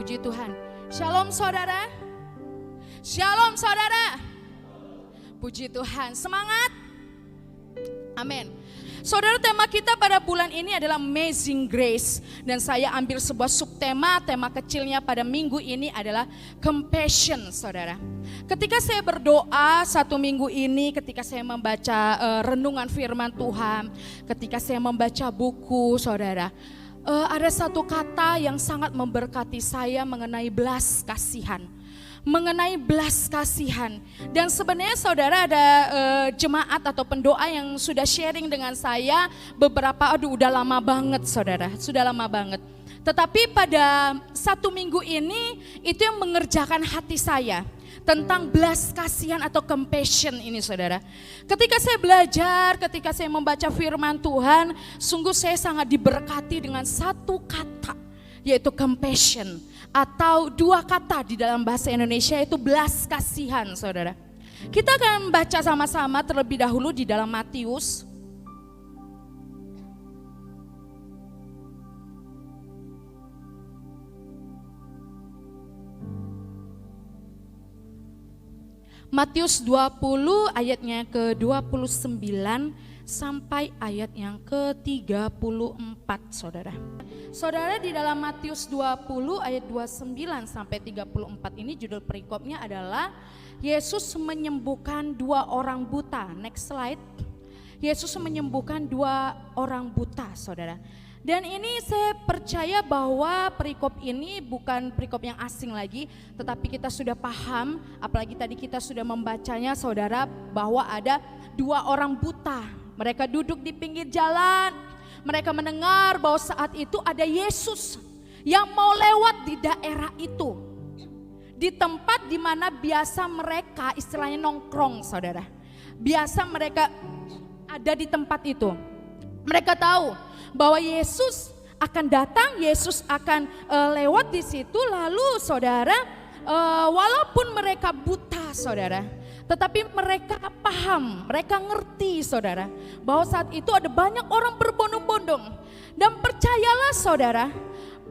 Puji Tuhan. Shalom saudara. Shalom saudara. Puji Tuhan. Semangat. Amin. Saudara, tema kita pada bulan ini adalah Amazing Grace. Dan saya ambil sebuah subtema, tema kecilnya pada minggu ini adalah Compassion, saudara. Ketika saya berdoa satu minggu ini, ketika saya membaca renungan firman Tuhan, ketika saya membaca buku, saudara, ada satu kata yang sangat memberkati saya mengenai belas kasihan. Mengenai belas kasihan. Dan sebenarnya saudara ada jemaat atau pendoa yang sudah sharing dengan saya beberapa, udah lama banget saudara, sudah lama banget. Tetapi pada satu minggu ini itu yang mengerjakan hati saya tentang belas kasihan atau compassion ini saudara. Ketika saya belajar, ketika saya membaca firman Tuhan, sungguh saya sangat diberkati dengan satu kata, yaitu compassion. Atau dua kata di dalam bahasa Indonesia itu belas kasihan saudara. Kita akan baca sama-sama terlebih dahulu di dalam Matius. Matius 20 ayatnya ke-29 sampai ayat yang ke-34 saudara. Saudara, di dalam Matius 20 ayat 29 sampai 34 ini judul perikopnya adalah Yesus menyembuhkan dua orang buta. Next slide. Yesus menyembuhkan dua orang buta saudara. Dan ini saya percaya bahwa perikop ini bukan perikop yang asing lagi, tetapi kita sudah paham, apalagi tadi kita sudah membacanya saudara, bahwa ada dua orang buta. Mereka duduk di pinggir jalan, mereka mendengar bahwa saat itu ada Yesus yang mau lewat di daerah itu. Di tempat di mana biasa mereka istilahnya nongkrong saudara. Biasa mereka ada di tempat itu. Mereka tahu bahwa Yesus akan datang, Yesus akan lewat di situ. Lalu saudara, walaupun mereka buta saudara, tetapi mereka paham, mereka ngerti saudara, bahwa saat itu ada banyak orang berbondong-bondong. Dan percayalah saudara,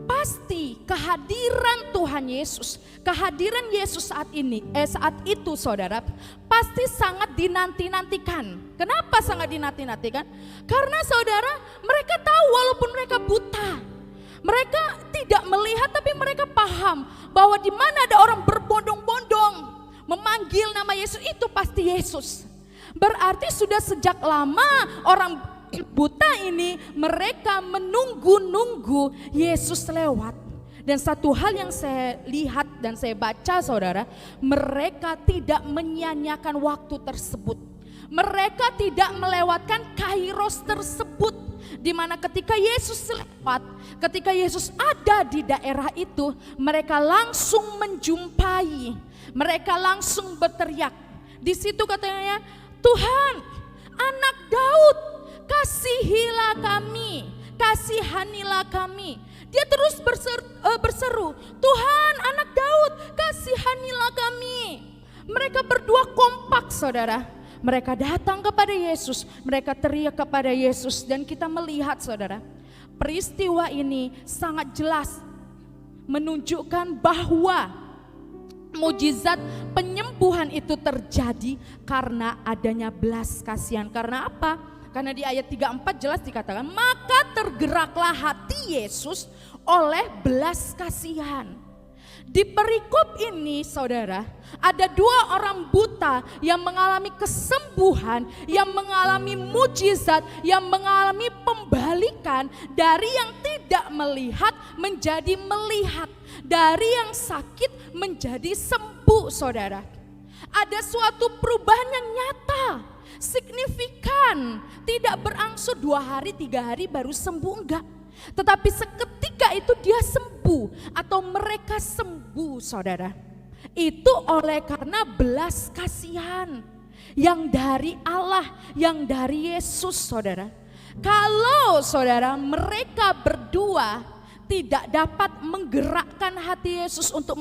pasti kehadiran Tuhan Yesus, kehadiran Yesus saat itu saudara, pasti sangat dinanti-nantikan. Kenapa sangat dinanti-nantikan? Karena saudara, mereka tahu walaupun mereka buta, mereka tidak melihat, tapi mereka paham bahwa di mana ada orang berbondong-bondong memanggil nama Yesus, itu pasti Yesus. Berarti sudah sejak lama orang buta ini mereka menunggu-nunggu Yesus lewat. Dan satu hal yang saya lihat dan saya baca saudara, mereka tidak menyia-nyiakan waktu tersebut. Mereka tidak melewatkan kairos tersebut, di mana ketika Yesus lewat, ketika Yesus ada di daerah itu, mereka langsung menjumpai, mereka langsung berteriak. Di situ katanya, Tuhan, Anak Daud, kasihilah kami, kasihanilah kami. Dia terus berseru, Tuhan, Anak Daud, kasihanilah kami. Mereka berdua kompak saudara. Mereka datang kepada Yesus, mereka teriak kepada Yesus, dan kita melihat saudara, peristiwa ini sangat jelas menunjukkan bahwa mujizat penyembuhan itu terjadi karena adanya belas kasihan. Karena apa? Karena di ayat 34 jelas dikatakan, maka tergeraklah hati Yesus oleh belas kasihan. Di perikop ini saudara, ada dua orang buta yang mengalami kesembuhan, yang mengalami mujizat, yang mengalami pembalikan dari yang tidak melihat menjadi melihat, dari yang sakit menjadi sembuh saudara. Ada suatu perubahan yang nyata, signifikan, tidak berangsur 2 hari 3 hari baru sembuh, enggak. Tetapi seketika itu dia sembuh atau mereka sembuh saudara. Itu oleh karena belas kasihan yang dari Allah, yang dari Yesus saudara. Kalau saudara mereka berdua tidak dapat menggerakkan hati Yesus untuk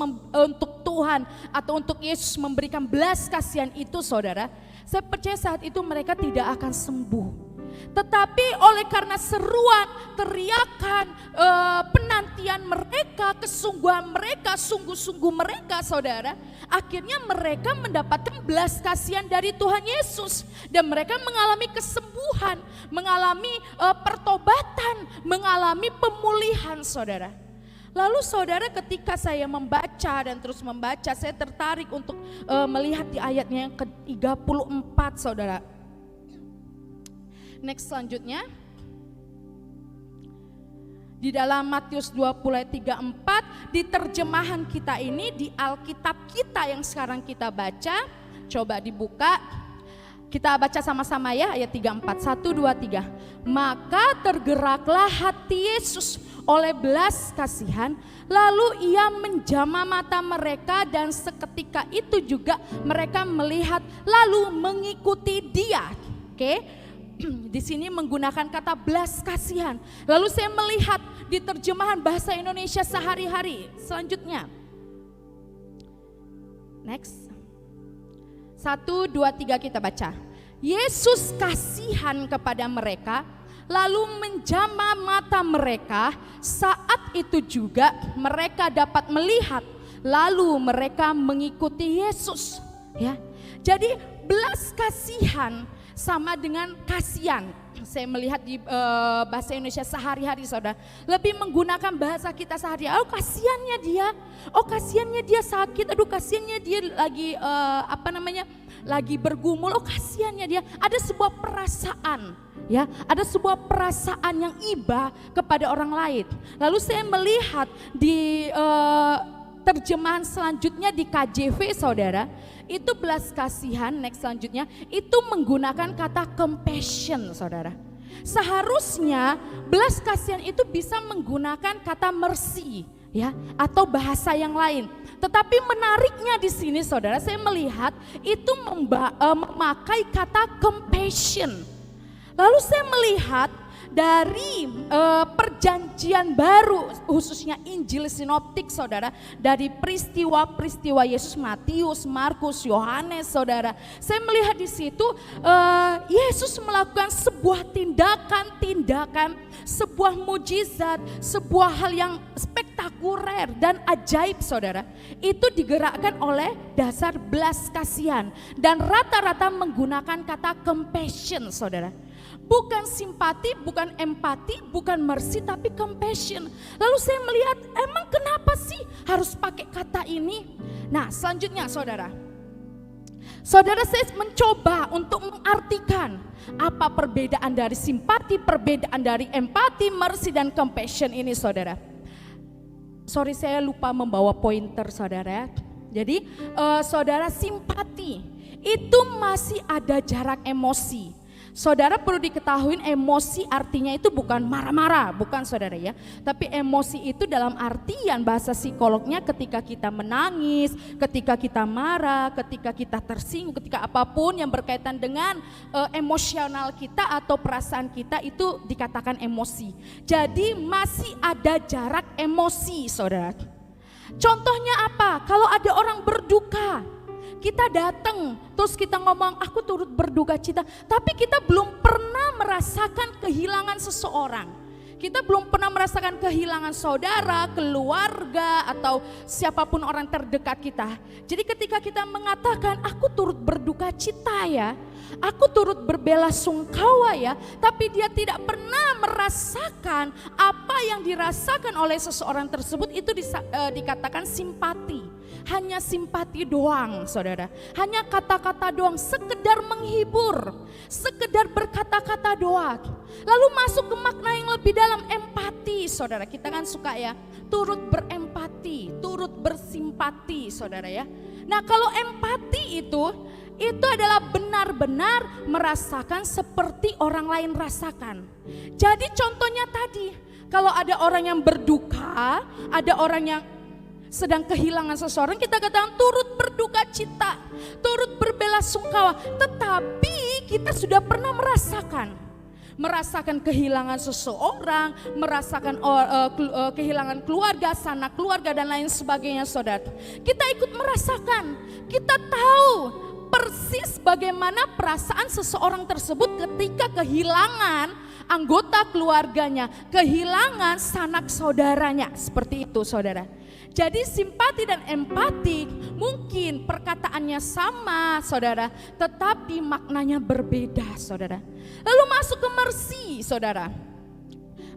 Tuhan atau untuk Yesus memberikan belas kasihan itu saudara, saya percaya saat itu mereka tidak akan sembuh. Tetapi oleh karena seruan, teriakan, penantian mereka, kesungguhan mereka, sungguh-sungguh mereka saudara, akhirnya mereka mendapatkan belas kasihan dari Tuhan Yesus. Dan mereka mengalami kesembuhan, mengalami pertobatan, mengalami pemulihan saudara. Lalu saudara, ketika saya membaca dan terus membaca, saya tertarik untuk melihat di ayatnya yang ke-34 saudara. Next selanjutnya. Di dalam Matius 20 ayat 34, di terjemahan kita ini, di Alkitab kita yang sekarang kita baca, coba dibuka. Kita baca sama-sama ya, ayat 34, 1, 2, 3. Maka tergeraklah hati Yesus oleh belas kasihan, lalu ia menjamah mata mereka dan seketika itu juga mereka melihat lalu mengikuti dia. Oke. Di sini menggunakan kata belas kasihan. Lalu saya melihat di terjemahan bahasa Indonesia sehari-hari. Selanjutnya. Next. 1, 2, 3 kita baca. Yesus kasihan kepada mereka, lalu menjamah mata mereka. Saat itu juga mereka dapat melihat, lalu mereka mengikuti Yesus. Ya, jadi belas kasihan sama dengan kasihan. Saya melihat di bahasa Indonesia sehari-hari saudara, lebih menggunakan bahasa kita sehari-hari. Oh kasihannya dia, oh kasihannya dia sakit, aduh kasihannya dia lagi lagi bergumul, oh kasihannya dia. Ada sebuah perasaan, ya, ada sebuah perasaan yang iba kepada orang lain. Lalu saya melihat di terjemahan selanjutnya di KJV saudara, itu belas kasihan, next selanjutnya, itu menggunakan kata compassion saudara. Seharusnya belas kasihan itu bisa menggunakan kata mercy, ya, atau bahasa yang lain. Tetapi menariknya di sini saudara, saya melihat itu memakai kata compassion. Lalu saya melihat dari perjanjian baru, khususnya Injil sinoptik saudara, dari peristiwa-peristiwa Yesus, Matius, Markus, Yohanes saudara, saya melihat di situ Yesus melakukan sebuah tindakan, sebuah mujizat, sebuah hal yang spektakuler dan ajaib saudara. Itu digerakkan oleh dasar belas kasihan dan rata-rata menggunakan kata compassion saudara. Bukan simpati, bukan empati, bukan mercy, tapi compassion. Lalu saya melihat, emang kenapa sih harus pakai kata ini? Nah selanjutnya saudara, saya mencoba untuk mengartikan apa perbedaan dari simpati, perbedaan dari empati, mercy, dan compassion ini saudara. Sorry saya lupa membawa pointer saudara. Jadi saudara, simpati itu masih ada jarak emosi. Saudara perlu diketahui, emosi artinya itu bukan marah-marah, bukan saudara ya. Tapi emosi itu dalam artian bahasa psikolognya ketika kita menangis, ketika kita marah, ketika kita tersinggung, ketika apapun yang berkaitan dengan emosional kita atau perasaan kita itu dikatakan emosi. Jadi masih ada jarak emosi saudara. Contohnya apa? Kalau ada orang berduka, kita datang, terus kita ngomong, aku turut berduka cita, tapi kita belum pernah merasakan kehilangan seseorang. Kita belum pernah merasakan kehilangan saudara, keluarga, atau siapapun orang terdekat kita. Jadi ketika kita mengatakan, aku turut berduka cita ya, aku turut berbelasungkawa ya, tapi dia tidak pernah merasakan apa yang dirasakan oleh seseorang tersebut, itu dikatakan simpati. Hanya simpati doang saudara, hanya kata-kata doang, sekedar menghibur, sekedar berkata-kata doang. Lalu masuk ke makna yang lebih dalam, empati saudara. Kita kan suka ya, turut berempati, turut bersimpati saudara ya. Nah kalau empati itu adalah benar-benar merasakan seperti orang lain rasakan. Jadi contohnya tadi, kalau ada orang yang berduka, ada orang yang sedang kehilangan seseorang, kita katakan turut berduka cita, turut berbelasungkawa. Tetapi kita sudah pernah merasakan kehilangan seseorang, merasakan kehilangan keluarga, sanak keluarga dan lain sebagainya saudara. Kita ikut merasakan, kita tahu persis bagaimana perasaan seseorang tersebut ketika kehilangan anggota keluarganya, kehilangan sanak saudaranya, seperti itu saudara. Jadi simpati dan empati mungkin perkataannya sama saudara, tetapi maknanya berbeda saudara. Lalu masuk ke mercy saudara,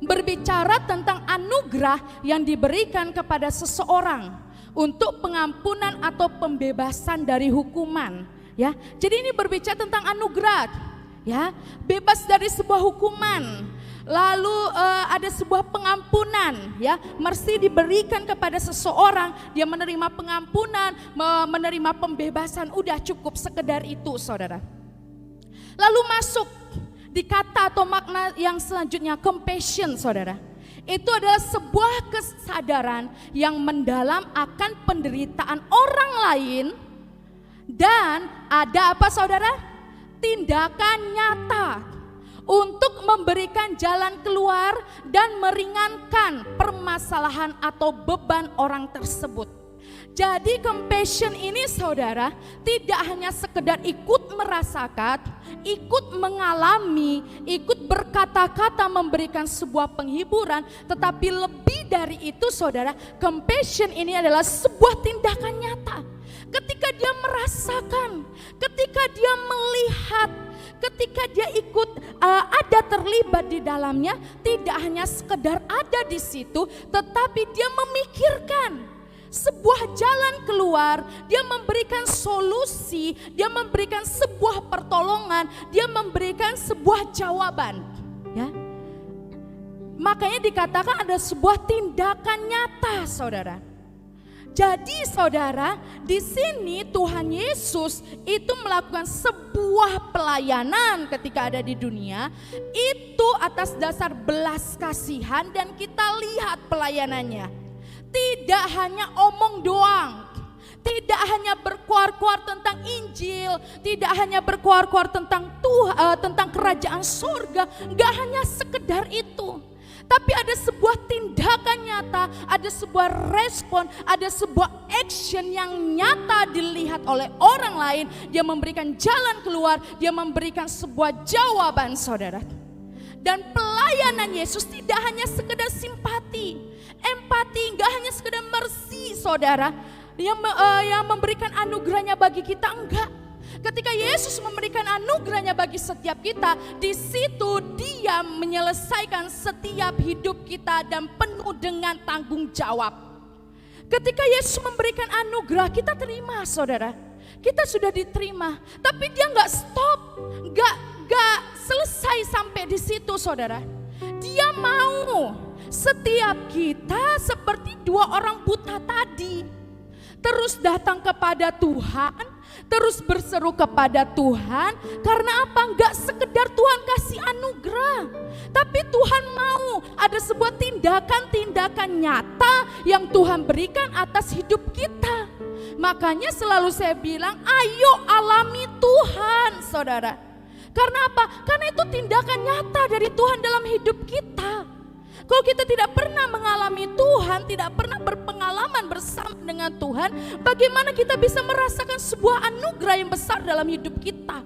berbicara tentang anugerah yang diberikan kepada seseorang untuk pengampunan atau pembebasan dari hukuman. Ya, jadi ini berbicara tentang anugerah, ya, bebas dari sebuah hukuman. Lalu ada sebuah pengampunan, ya, mercy diberikan kepada seseorang, dia menerima pengampunan, menerima pembebasan, udah cukup sekedar itu saudara. Lalu masuk di kata atau makna yang selanjutnya, compassion saudara. Itu adalah sebuah kesadaran yang mendalam akan penderitaan orang lain, dan ada apa saudara? Tindakan nyata untuk memberikan jalan keluar dan meringankan permasalahan atau beban orang tersebut. Jadi compassion ini saudara tidak hanya sekedar ikut merasakan, ikut mengalami, ikut berkata-kata memberikan sebuah penghiburan, tetapi lebih dari itu saudara, compassion ini adalah sebuah tindakan nyata. Ketika dia merasakan, ketika dia melihat, ketika dia ikut ada terlibat di dalamnya, tidak hanya sekedar ada di situ, tetapi dia memikirkan sebuah jalan keluar, dia memberikan solusi, dia memberikan sebuah pertolongan, dia memberikan sebuah jawaban, ya. Makanya dikatakan ada sebuah tindakan nyata, saudara. Jadi saudara, di sini Tuhan Yesus itu melakukan sebuah pelayanan ketika ada di dunia, itu atas dasar belas kasihan, dan kita lihat pelayanannya. Tidak hanya omong doang, tidak hanya berkuar-kuar tentang Injil, tidak hanya berkuar-kuar tentang tentang kerajaan surga, gak hanya sekedar itu. Tapi ada sebuah tindakan nyata, ada sebuah respon, ada sebuah action yang nyata dilihat oleh orang lain. Dia memberikan jalan keluar, dia memberikan sebuah jawaban, saudara. Dan pelayanan Yesus tidak hanya sekedar simpati, empati, gak hanya sekedar mercy, saudara, yang memberikan anugerahnya bagi kita, enggak. Ketika Yesus memberikan anugerahnya bagi setiap kita, di situ dia menyelesaikan setiap hidup kita dan penuh dengan tanggung jawab. Ketika Yesus memberikan anugerah, kita terima, saudara. Kita sudah diterima, tapi dia nggak stop, nggak selesai sampai di situ, saudara. Dia mau setiap kita seperti dua orang buta tadi, terus datang kepada Tuhan, terus berseru kepada Tuhan. Karena apa? Enggak sekedar Tuhan kasih anugerah, tapi Tuhan mau ada sebuah tindakan-tindakan nyata yang Tuhan berikan atas hidup kita. Makanya selalu saya bilang, ayo alami Tuhan, saudara. Karena apa? Karena itu tindakan nyata dari Tuhan dalam hidup kita. Kalau kita tidak pernah mengalami Tuhan, tidak pernah berpengalaman bersama dengan Tuhan, bagaimana kita bisa merasakan sebuah anugerah yang besar dalam hidup kita?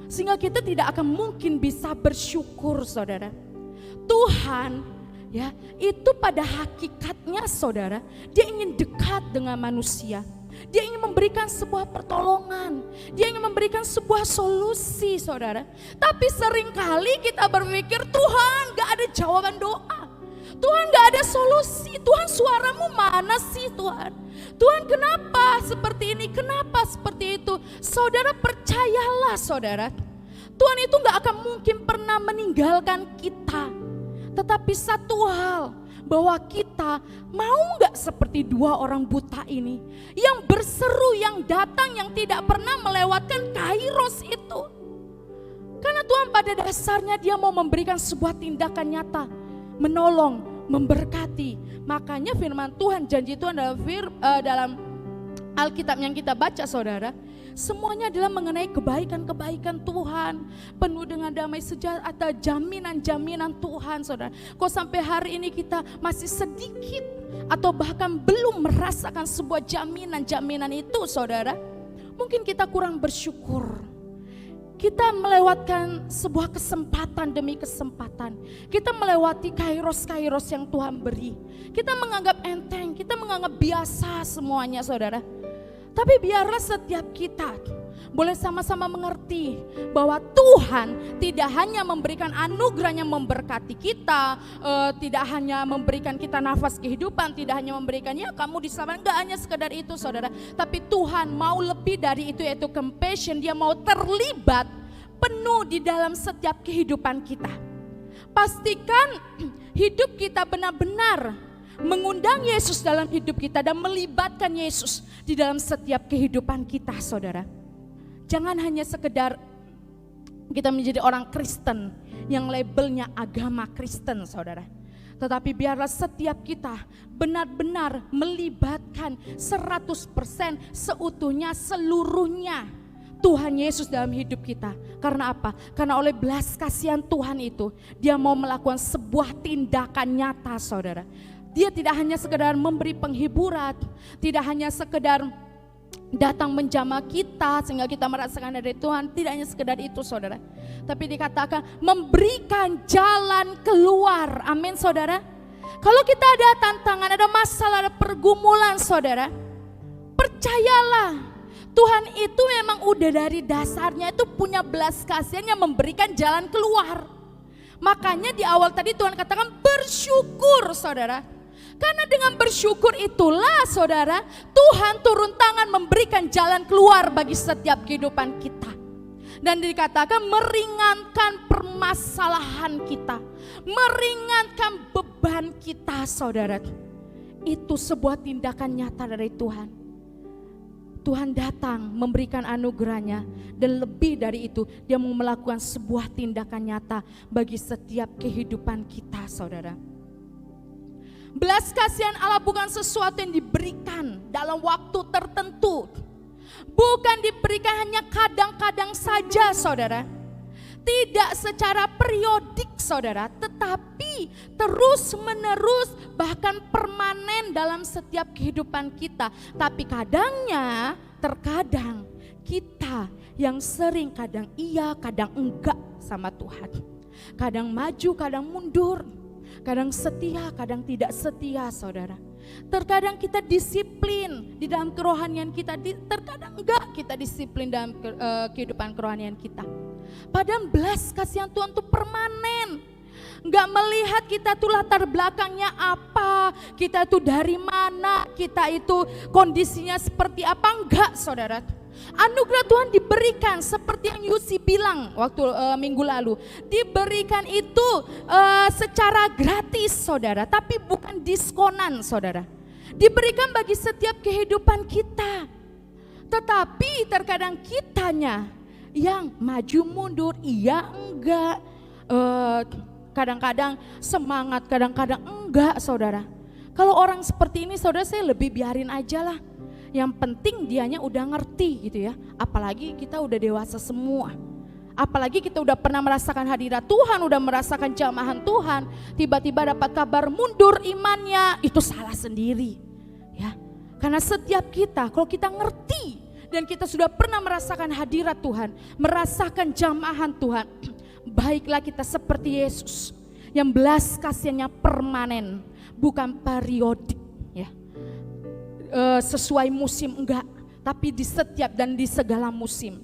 Sehingga kita tidak akan mungkin bisa bersyukur, saudara. Tuhan, ya, itu pada hakikatnya, saudara, dia ingin dekat dengan manusia. Dia ingin memberikan sebuah pertolongan, dia ingin memberikan sebuah solusi, saudara. Tapi seringkali kita berpikir, Tuhan gak ada jawaban doa, Tuhan gak ada solusi, Tuhan suaramu mana sih Tuhan? Tuhan kenapa seperti ini, kenapa seperti itu? Saudara percayalah, saudara, Tuhan itu gak akan mungkin pernah meninggalkan kita. Tetapi satu hal, bahwa kita mau gak seperti dua orang buta ini, yang berseru, yang datang, yang tidak pernah melewatkan kairos itu. Karena Tuhan pada dasarnya dia mau memberikan sebuah tindakan nyata, menolong, memberkati. Makanya firman Tuhan, janji Tuhan dalam Alkitab yang kita baca, saudara, semuanya adalah mengenai kebaikan-kebaikan Tuhan, penuh dengan damai sejahtera, jaminan-jaminan Tuhan, saudara. Kok sampai hari ini kita masih sedikit atau bahkan belum merasakan sebuah jaminan-jaminan itu, saudara? Mungkin kita kurang bersyukur. Kita melewatkan sebuah kesempatan demi kesempatan. Kita melewati kairos-kairos yang Tuhan beri. Kita menganggap enteng, kita menganggap biasa semuanya saudara. Tapi biarlah setiap kita boleh sama-sama mengerti bahwa Tuhan tidak hanya memberikan anugerahnya memberkati kita, tidak hanya memberikan kita nafas kehidupan, tidak hanya memberikan ya kamu diselamatkan, enggak hanya sekedar itu saudara. Tapi Tuhan mau lebih dari itu, yaitu compassion. Dia mau terlibat penuh di dalam setiap kehidupan kita. Pastikan hidup kita benar-benar mengundang Yesus dalam hidup kita dan melibatkan Yesus di dalam setiap kehidupan kita saudara. Jangan hanya sekedar kita menjadi orang Kristen yang labelnya agama Kristen saudara. Tetapi biarlah setiap kita benar-benar melibatkan 100% seutuhnya, seluruhnya Tuhan Yesus dalam hidup kita. Karena apa? Karena oleh belas kasihan Tuhan itu, Dia mau melakukan sebuah tindakan nyata saudara. Dia tidak hanya sekedar memberi penghiburan, tidak hanya sekedar datang menjamah kita sehingga kita merasakan dari Tuhan, tidak hanya sekedar itu saudara. Tapi dikatakan memberikan jalan keluar, amin saudara. Kalau kita ada tantangan, ada masalah, ada pergumulan saudara, percayalah Tuhan itu memang udah dari dasarnya itu punya belas kasihan yang memberikan jalan keluar. Makanya di awal tadi Tuhan katakan bersyukur saudara. Karena dengan bersyukur itulah saudara, Tuhan turun tangan memberikan jalan keluar bagi setiap kehidupan kita. Dan dikatakan meringankan permasalahan kita, meringankan beban kita saudara. Itu sebuah tindakan nyata dari Tuhan. Tuhan datang memberikan anugerahnya, dan lebih dari itu Dia mau melakukan sebuah tindakan nyata bagi setiap kehidupan kita saudara. Belas kasihan Allah bukan sesuatu yang diberikan dalam waktu tertentu. Bukan diberikan hanya kadang-kadang saja saudara. Tidak secara periodik saudara, tetapi terus menerus bahkan permanen dalam setiap kehidupan kita. Tapi terkadang kita yang sering kadang iya kadang enggak sama Tuhan. Kadang maju kadang mundur. Kadang setia, kadang tidak setia saudara. Terkadang kita disiplin di dalam kerohanian kita, terkadang enggak kita disiplin dalam kehidupan kerohanian kita. Padahal belas kasihan Tuhan itu permanen. Enggak melihat kita tuh latar belakangnya apa, kita itu dari mana, kita itu kondisinya seperti apa, enggak saudara. Anugerah Tuhan diberikan seperti yang Yusi bilang waktu minggu lalu. Diberikan itu secara gratis saudara, tapi bukan diskonan saudara. Diberikan bagi setiap kehidupan kita. Tetapi terkadang kitanya yang maju mundur, iya enggak. Kadang-kadang semangat, kadang-kadang enggak saudara. Kalau orang seperti ini saudara, saya lebih biarin aja lah. Yang penting dianya udah ngerti gitu ya. Apalagi kita udah dewasa semua. Apalagi kita udah pernah merasakan hadirat Tuhan, udah merasakan jamahan Tuhan. Tiba-tiba dapat kabar mundur imannya, itu salah sendiri. Ya, karena setiap kita, kalau kita ngerti dan kita sudah pernah merasakan hadirat Tuhan, merasakan jamahan Tuhan, baiklah kita seperti Yesus yang belas kasihannya permanen, bukan periodik. Sesuai musim enggak, tapi di setiap dan di segala musim.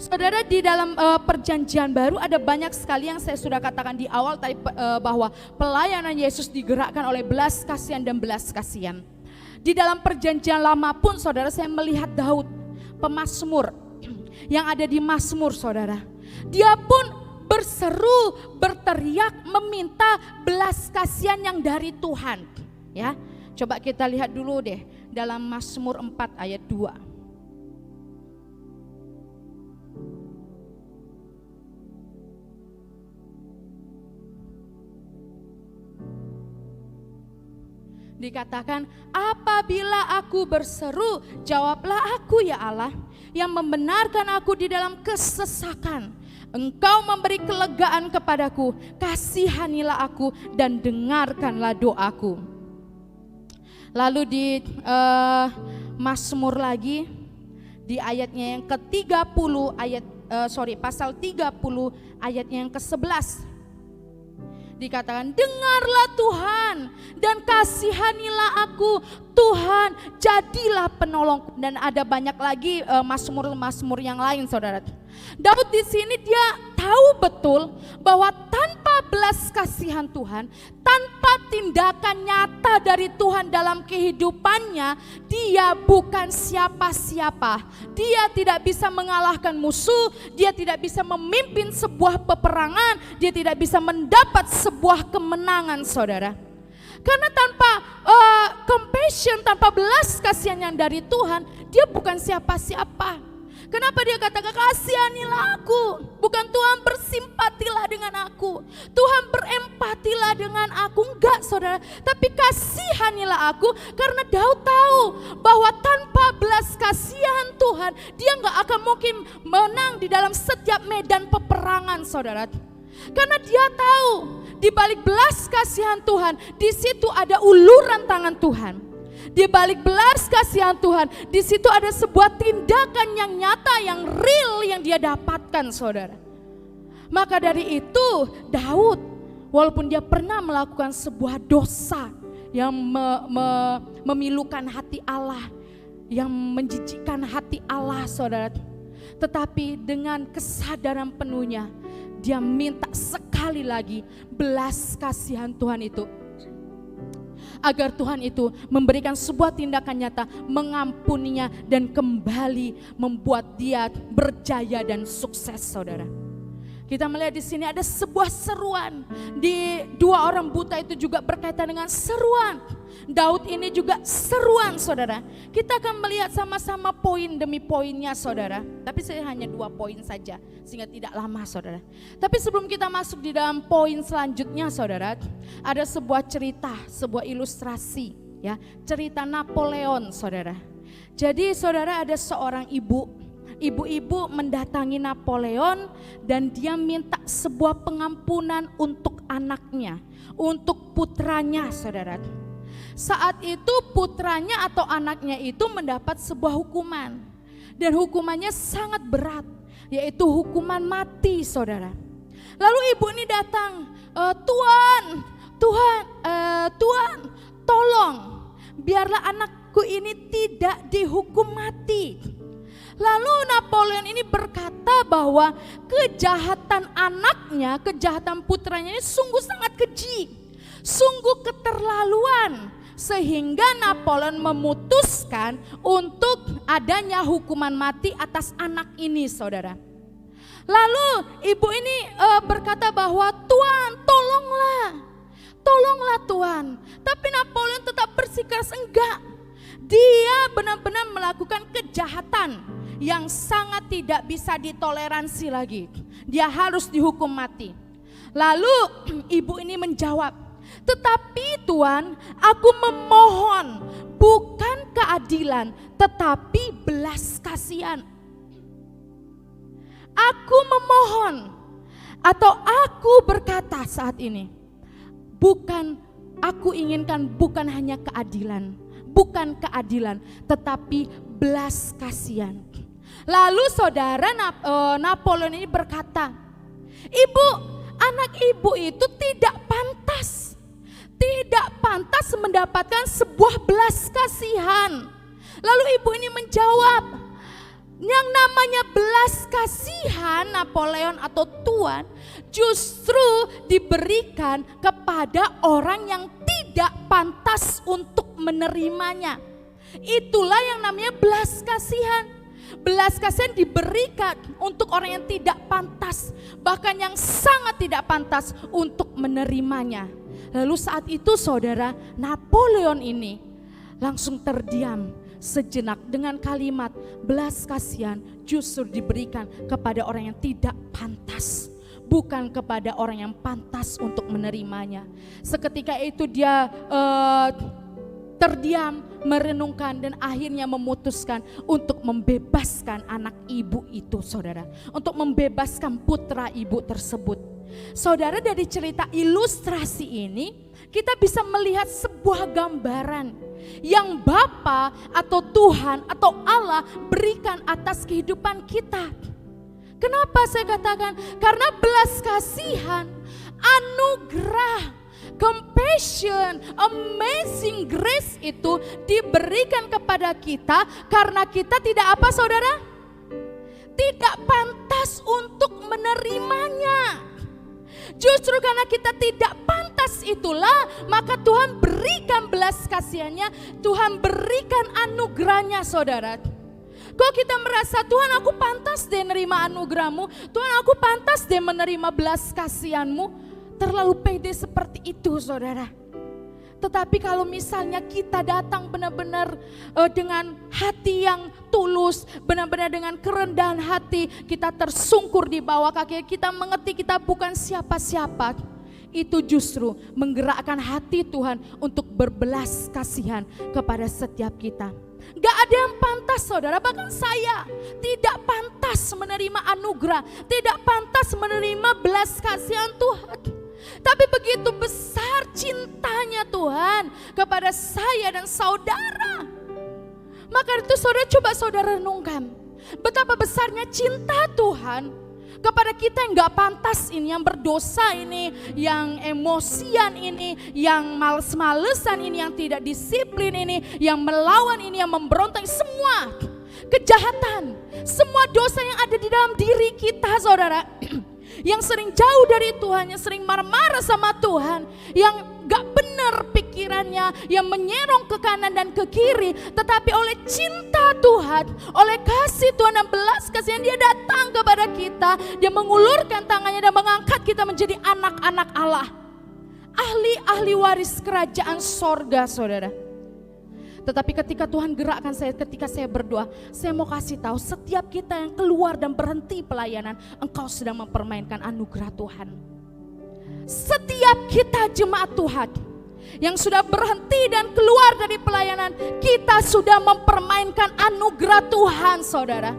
Saudara, di dalam perjanjian baru ada banyak sekali yang saya sudah katakan di awal tadi, bahwa pelayanan Yesus digerakkan oleh belas kasihan dan belas kasihan. Di dalam perjanjian lama pun saudara, saya melihat Daud pemazmur yang ada di Mazmur saudara. Dia pun berseru, berteriak meminta belas kasihan yang dari Tuhan. Ya. Coba kita lihat dulu deh dalam Mazmur 4 ayat 2. Dikatakan, apabila aku berseru, jawablah aku ya Allah, yang membenarkan aku di dalam kesesakan. Engkau memberi kelegaan kepadaku, kasihanilah aku dan dengarkanlah doaku. Lalu di Mazmur lagi di ayatnya yang ke-30 pasal 30 ayatnya yang ke-11. Dikatakan, dengarlah Tuhan dan kasihanilah aku, Tuhan jadilah penolongku. Dan ada banyak lagi mazmur-mazmur yang lain, saudara. Daud di sini dia tahu betul bahwa tanpa belas kasihan Tuhan, tanpa tindakan nyata dari Tuhan dalam kehidupannya, dia bukan siapa-siapa. Dia tidak bisa mengalahkan musuh, dia tidak bisa memimpin sebuah peperangan, dia tidak bisa mendapat sebuah kemenangan, saudara. Karena tanpa compassion, tanpa belas kasihan yang dari Tuhan, dia bukan siapa-siapa. Kenapa dia katakan kasihanilah aku? Bukan Tuhan bersimpatilah dengan aku, Tuhan berempatilah dengan aku, enggak, saudara. Tapi kasihanilah aku, karena Daud tahu bahwa tanpa belas kasihan Tuhan, dia enggak akan mungkin menang di dalam setiap medan peperangan, saudara. Karena dia tahu di balik belas kasihan Tuhan, di situ ada uluran tangan Tuhan. Di balik belas kasihan Tuhan, di situ ada sebuah tindakan yang nyata, yang real yang dia dapatkan, saudara. Maka dari itu Daud, walaupun dia pernah melakukan sebuah dosa yang memilukan hati Allah, yang menjijikkan hati Allah, saudara, tetapi dengan kesadaran penuhnya, dia minta sekali lagi belas kasihan Tuhan itu, agar Tuhan itu memberikan sebuah tindakan nyata, mengampuninya dan kembali membuat dia berjaya dan sukses, saudara. Kita melihat di sini ada sebuah seruan. Di dua orang buta itu juga berkaitan dengan seruan. Daud ini juga seruan, saudara. Kita akan melihat sama-sama poin demi poinnya, saudara. Tapi saya hanya 2 poin saja, sehingga tidak lama, saudara. Tapi sebelum kita masuk di dalam poin selanjutnya, saudara, ada sebuah cerita, sebuah ilustrasi, ya, cerita Napoleon, saudara. Jadi, saudara, ada seorang ibu-ibu mendatangi Napoleon dan dia minta sebuah pengampunan untuk anaknya, untuk putranya, saudara. Saat itu putranya atau anaknya itu mendapat sebuah hukuman, dan hukumannya sangat berat, yaitu hukuman mati, saudara. Lalu ibu ini datang, Tuhan, tolong biarlah anakku ini tidak dihukum mati. Lalu Napoleon ini berkata bahwa kejahatan anaknya, kejahatan putranya ini sungguh sangat keji, sungguh keterlaluan, sehingga Napoleon memutuskan untuk adanya hukuman mati atas anak ini, saudara. Lalu ibu ini berkata bahwa Tuhan tolonglah Tuhan. Tapi Napoleon tetap bersikeras enggak. Dia benar-benar melakukan kejahatan yang sangat tidak bisa ditoleransi lagi. Dia harus dihukum mati. Lalu ibu ini menjawab, tetapi Tuhan, aku memohon bukan keadilan tetapi belas kasihan. Aku memohon, atau aku berkata saat ini, bukan aku inginkan bukan hanya keadilan, tetapi belas kasihan. Lalu saudara Napoleon ini berkata, ibu, anak ibu itu tidak pantas mendapatkan sebuah belas kasihan. Lalu ibu ini menjawab, yang namanya belas kasihan Napoleon atau Tuhan justru diberikan kepada orang yang tidak pantas untuk menerimanya. Itulah yang namanya belas kasihan. Belas kasihan diberikan untuk orang yang tidak pantas, bahkan yang sangat tidak pantas untuk menerimanya. Lalu saat itu saudara, Napoleon ini langsung terdiam sejenak dengan kalimat belas kasihan justru diberikan kepada orang yang tidak pantas, bukan kepada orang yang pantas untuk menerimanya. Seketika itu dia terdiam, merenungkan, dan akhirnya memutuskan untuk membebaskan anak ibu itu, saudara, untuk membebaskan putra ibu tersebut. Saudara, dari cerita ilustrasi ini kita bisa melihat sebuah gambaran yang Bapa atau Tuhan atau Allah berikan atas kehidupan kita. Kenapa saya katakan? Karena belas kasihan, anugerah, compassion, amazing grace itu diberikan kepada kita karena kita tidak apa, saudara? Tidak pantas untuk menerimanya. Justru karena kita tidak pantas itulah, maka Tuhan berikan belas kasihannya, Tuhan berikan anugerahnya, saudara. Kok kita merasa, Tuhan aku pantas deh menerima anugerahmu, Tuhan aku pantas deh menerima belas kasihanmu. Terlalu pede seperti itu, saudara. Tetapi kalau misalnya kita datang benar-benar dengan hati yang tulus, benar-benar dengan kerendahan hati, kita tersungkur di bawah kaki, kita mengerti kita bukan siapa-siapa, itu justru menggerakkan hati Tuhan untuk berbelas kasihan kepada setiap kita. Gak ada yang pantas, saudara, bahkan saya tidak pantas menerima anugerah, tidak pantas menerima belas kasihan Tuhan. Tapi begitu besar cintanya Tuhan kepada saya dan saudara. Maka itu saudara, coba saudara renungkan betapa besarnya cinta Tuhan kepada kita yang gak pantas ini, yang berdosa ini, yang emosian ini, yang males-malesan ini, yang tidak disiplin ini, yang melawan ini, yang memberontak, semua kejahatan, semua dosa yang ada di dalam diri kita, saudara. Yang sering jauh dari Tuhan, yang sering marah-marah sama Tuhan, yang gak benar pikirannya, yang menyerong ke kanan dan ke kiri. Tetapi oleh cinta Tuhan, oleh kasih Tuhan dan belas kasihan, dia datang kepada kita, dia mengulurkan tangannya dan mengangkat kita menjadi anak-anak Allah, ahli-ahli waris kerajaan sorga, saudara. Tetapi ketika Tuhan gerakkan saya, ketika saya berdoa, saya mau kasih tahu setiap kita yang keluar dan berhenti pelayanan, engkau sedang mempermainkan anugerah Tuhan. Setiap kita jemaat Tuhan yang sudah berhenti dan keluar dari pelayanan, kita sudah mempermainkan anugerah Tuhan, saudara.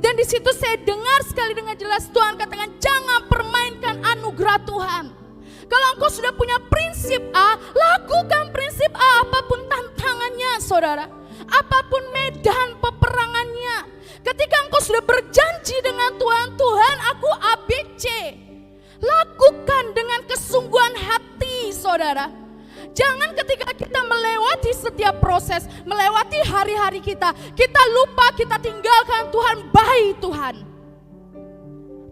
Dan di situ saya dengar sekali dengan jelas Tuhan katakan, jangan permainkan anugerah Tuhan. Kalau engkau sudah punya prinsip A, lakukan prinsip A apapun tantangannya, saudara. Apapun medan peperangannya. Ketika engkau sudah berjanji dengan Tuhan, Tuhan aku ABC. Lakukan dengan kesungguhan hati, saudara. Jangan ketika kita melewati setiap proses, melewati hari-hari kita lupa, kita tinggalkan Tuhan, baik Tuhan.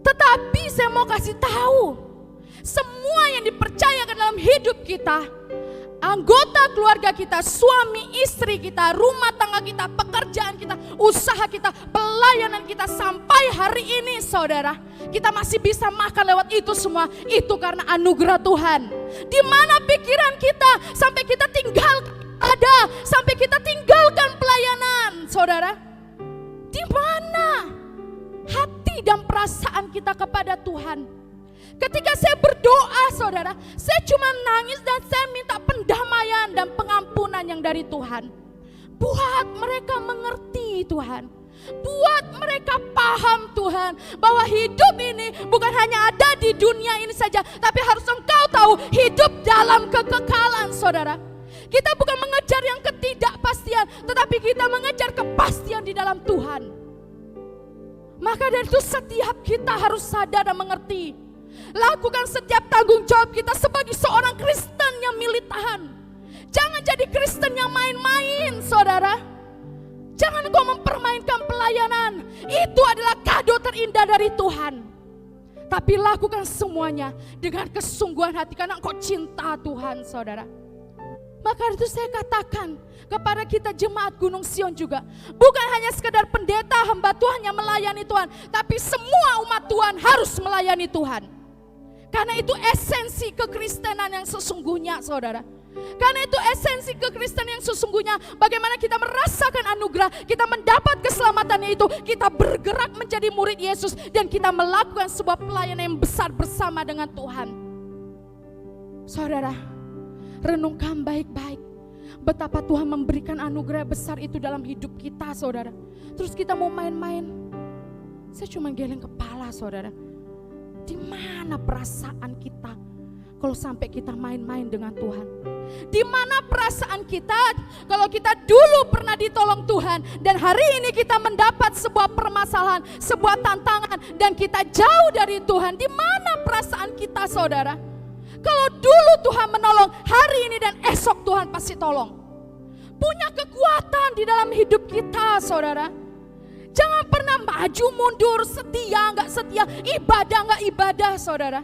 Tetapi saya mau kasih tahu, semua yang dipercayakan dalam hidup kita, anggota keluarga kita, suami, istri kita, rumah tangga kita, pekerjaan kita, usaha kita, pelayanan kita sampai hari ini, saudara, kita masih bisa makan lewat itu semua. Itu karena anugerah Tuhan. Di mana pikiran kita sampai kita sampai kita tinggalkan pelayanan, saudara? Di mana hati dan perasaan kita kepada Tuhan? Ketika saya berdoa, saudara, saya cuma nangis dan saya minta pendamaian dan pengampunan yang dari Tuhan. Buat mereka mengerti, Tuhan. Buat mereka paham, Tuhan, bahwa hidup ini bukan hanya ada di dunia ini saja, tapi harus engkau tahu hidup dalam kekekalan, saudara. Kita bukan mengejar yang ketidakpastian, tetapi kita mengejar kepastian di dalam Tuhan. Maka dari itu setiap kita harus sadar dan mengerti. Lakukan setiap tanggung jawab kita sebagai seorang Kristen yang militan. Jangan jadi Kristen yang main-main, saudara. Jangan kau mempermainkan pelayanan. Itu adalah kado terindah dari Tuhan. Tapi lakukan semuanya dengan kesungguhan hati karena engkau cinta Tuhan, saudara. Maka itu saya katakan kepada kita jemaat Gunung Sion juga, bukan hanya sekedar pendeta hamba Tuhan yang melayani Tuhan, tapi semua umat Tuhan harus melayani Tuhan. Karena itu esensi kekristenan yang sesungguhnya, saudara. Karena itu esensi kekristenan yang sesungguhnya. Bagaimana kita merasakan anugerah, kita mendapat keselamatannya itu, kita bergerak menjadi murid Yesus, dan kita melakukan sebuah pelayanan yang besar bersama dengan Tuhan. Saudara, renungkan baik-baik betapa Tuhan memberikan anugerah besar itu dalam hidup kita, saudara. Terus kita mau main-main. Saya cuma geleng kepala, saudara. Di mana perasaan kita kalau sampai kita main-main dengan Tuhan? Di mana perasaan kita kalau kita dulu pernah ditolong Tuhan dan hari ini kita mendapat sebuah permasalahan, sebuah tantangan dan kita jauh dari Tuhan? Di mana perasaan kita, saudara? Kalau dulu Tuhan menolong, hari ini dan esok Tuhan pasti tolong. Punya kekuatan di dalam hidup kita, saudara. Jangan pernah maju mundur, setia nggak setia, ibadah nggak ibadah, saudara.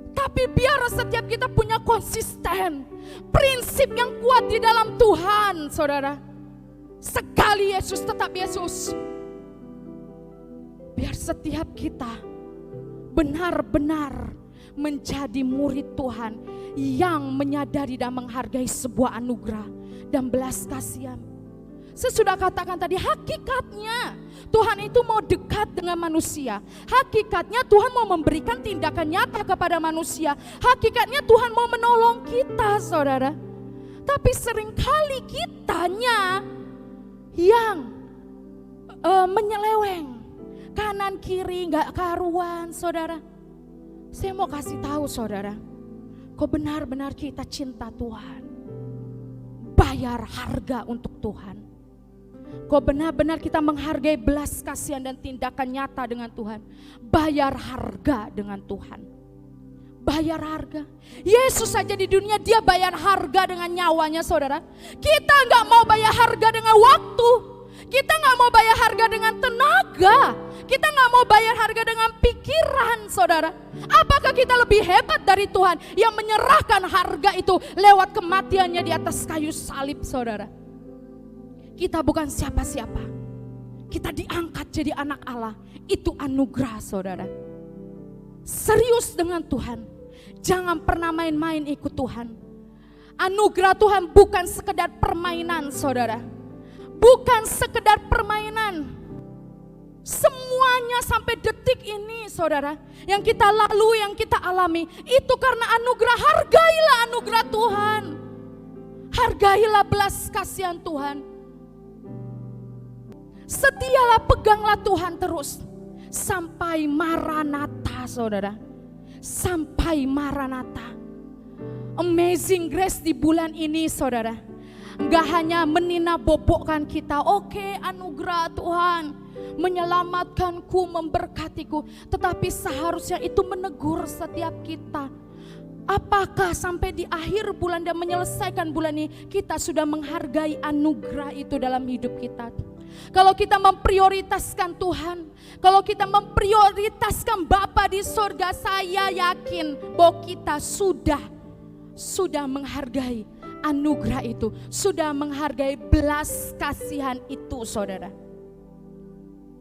Tapi biar setiap kita punya konsisten, prinsip yang kuat di dalam Tuhan, saudara. Sekali Yesus tetap Yesus. Biar setiap kita benar-benar menjadi murid Tuhan yang menyadari dan menghargai sebuah anugerah dan belas kasihan. Sesudah katakan tadi, hakikatnya Tuhan itu mau dekat dengan manusia. Hakikatnya Tuhan mau memberikan tindakan nyata kepada manusia. Hakikatnya Tuhan mau menolong kita, saudara. Tapi seringkali kitanya yang menyeleweng, kanan kiri gak karuan, saudara. Saya mau kasih tahu, saudara, kok benar-benar kita cinta Tuhan, bayar harga untuk Tuhan. Kok benar-benar kita menghargai belas kasihan dan tindakan nyata dengan Tuhan, bayar harga dengan Tuhan. Bayar harga. Yesus saja di dunia dia bayar harga dengan nyawanya, saudara. Kita gak mau bayar harga dengan waktu. Kita gak mau bayar harga dengan tenaga. Kita gak mau bayar harga dengan pikiran, saudara. Apakah kita lebih hebat dari Tuhan yang menyerahkan harga itu lewat kematiannya di atas kayu salib, saudara? Kita bukan siapa-siapa. Kita diangkat jadi anak Allah. Itu anugerah, saudara. Serius dengan Tuhan. Jangan pernah main-main ikut Tuhan. Anugerah Tuhan bukan sekedar permainan, saudara. Bukan sekedar permainan. Semuanya sampai detik ini, saudara, yang kita lalui, yang kita alami, itu karena anugerah. Hargailah anugerah Tuhan. Hargailah belas kasihan Tuhan. Setialah, peganglah Tuhan terus sampai Maranatha, saudara. Sampai Maranatha. Amazing Grace di bulan ini, saudara, gak hanya menina-bobokkan kita, oke, anugerah Tuhan menyelamatkanku, memberkatiku, tetapi seharusnya itu menegur setiap kita. Apakah sampai di akhir bulan dan menyelesaikan bulan ini kita sudah menghargai anugerah itu dalam hidup kita? Kalau kita memprioritaskan Tuhan, kalau kita memprioritaskan Bapa di surga, saya yakin bahwa kita sudah menghargai anugerah itu, sudah menghargai belas kasihan itu, saudara.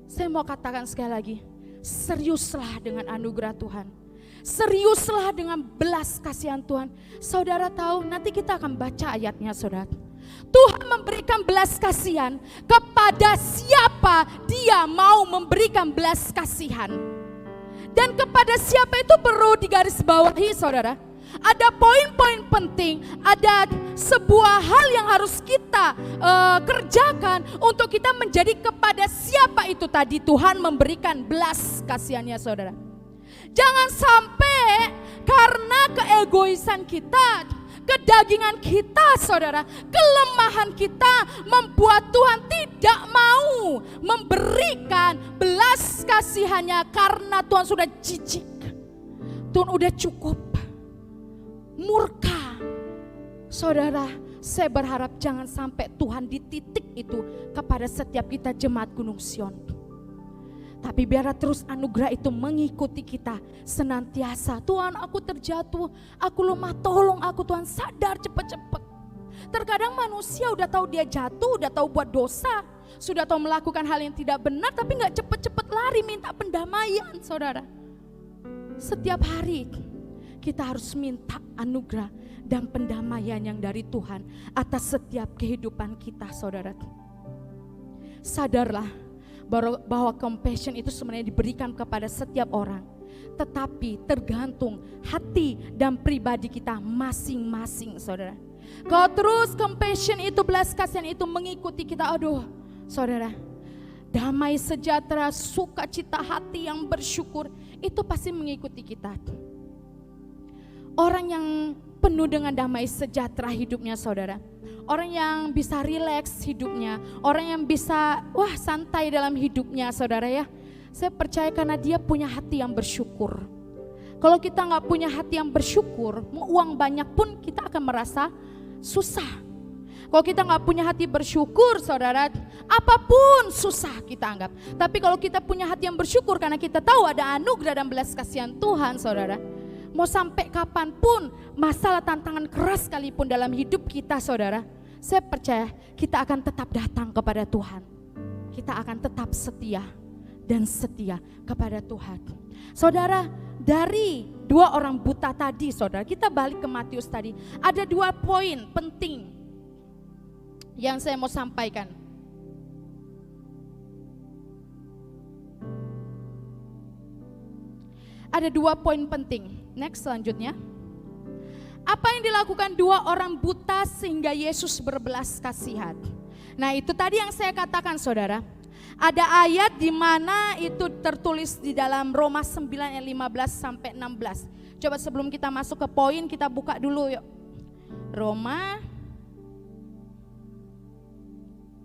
Saya mau katakan sekali lagi, seriuslah dengan anugerah Tuhan. Seriuslah dengan belas kasihan Tuhan. Saudara tahu, nanti kita akan baca ayatnya, saudara. Tuhan memberikan belas kasihan kepada siapa Dia mau memberikan belas kasihan. Dan kepada siapa itu perlu digarisbawahi, saudara. Ada poin-poin penting, ada sebuah hal yang harus kita kerjakan untuk kita menjadi kepada siapa itu tadi Tuhan memberikan belas kasihannya, saudara. Jangan sampai karena keegoisan kita, kedagingan kita, saudara, kelemahan kita membuat Tuhan tidak mau memberikan belas kasihannya karena Tuhan sudah jijik. Tuhan udah cukup. Murka. Saudara, saya berharap jangan sampai Tuhan di titik itu kepada setiap kita jemaat Gunung Sion. Tapi biarlah terus anugerah itu mengikuti kita senantiasa. Tuhan, aku terjatuh, aku lemah, tolong aku Tuhan, sadar cepat-cepat. Terkadang manusia udah tahu dia jatuh, udah tahu buat dosa, sudah tahu melakukan hal yang tidak benar, tapi gak cepat-cepat lari minta pendamaian, saudara. Setiap hari kita harus minta anugerah dan pendamaian yang dari Tuhan atas setiap kehidupan kita, saudara. Sadarlah bahwa compassion itu sebenarnya diberikan kepada setiap orang, tetapi tergantung hati dan pribadi kita masing-masing, saudara. Kalau terus compassion itu, belas kasihan itu mengikuti kita, aduh saudara, damai sejahtera, sukacita hati yang bersyukur, itu pasti mengikuti kita. Orang yang penuh dengan damai sejahtera hidupnya saudara, orang yang bisa rileks hidupnya, orang yang bisa santai dalam hidupnya saudara ya. Saya percaya karena dia punya hati yang bersyukur. Kalau kita gak punya hati yang bersyukur, mau uang banyak pun kita akan merasa susah. Kalau kita gak punya hati bersyukur saudara, apapun susah kita anggap. Tapi kalau kita punya hati yang bersyukur karena kita tahu ada anugerah dan belas kasihan Tuhan saudara, mau sampai kapanpun masalah tantangan keras sekalipun dalam hidup kita saudara, saya percaya kita akan tetap datang kepada Tuhan. Kita akan tetap setia dan setia kepada Tuhan. Saudara, dari 2 orang buta tadi saudara, kita balik ke Matius tadi. Ada 2 poin penting yang saya mau sampaikan. Ada 2 poin penting. Next selanjutnya. Apa yang dilakukan 2 orang buta sehingga Yesus berbelas kasihan? Nah itu tadi yang saya katakan saudara. Ada ayat di mana itu tertulis di dalam Roma 9 ayat 15 sampai 16. Coba sebelum kita masuk ke poin kita buka dulu yuk. Roma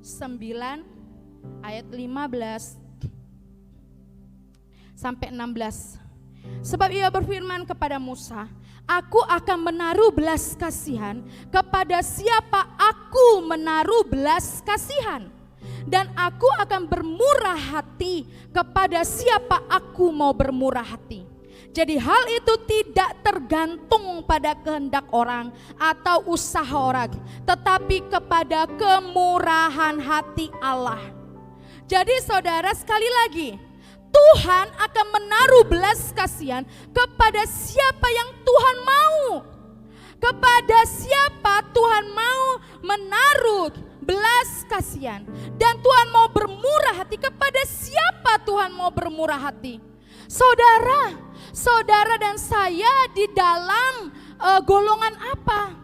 9 ayat 15 sampai 16. Sebab ia berfirman kepada Musa, aku akan menaruh belas kasihan kepada siapa aku menaruh belas kasihan. Dan aku akan bermurah hati kepada siapa aku mau bermurah hati. Jadi hal itu tidak tergantung pada kehendak orang atau usaha orang, tetapi kepada kemurahan hati Allah. Jadi saudara sekali lagi, Tuhan akan menaruh belas kasihan kepada siapa yang Tuhan mau. Kepada siapa Tuhan mau menaruh belas kasihan. Dan Tuhan mau bermurah hati, kepada siapa Tuhan mau bermurah hati? Saudara dan saya di dalam golongan apa?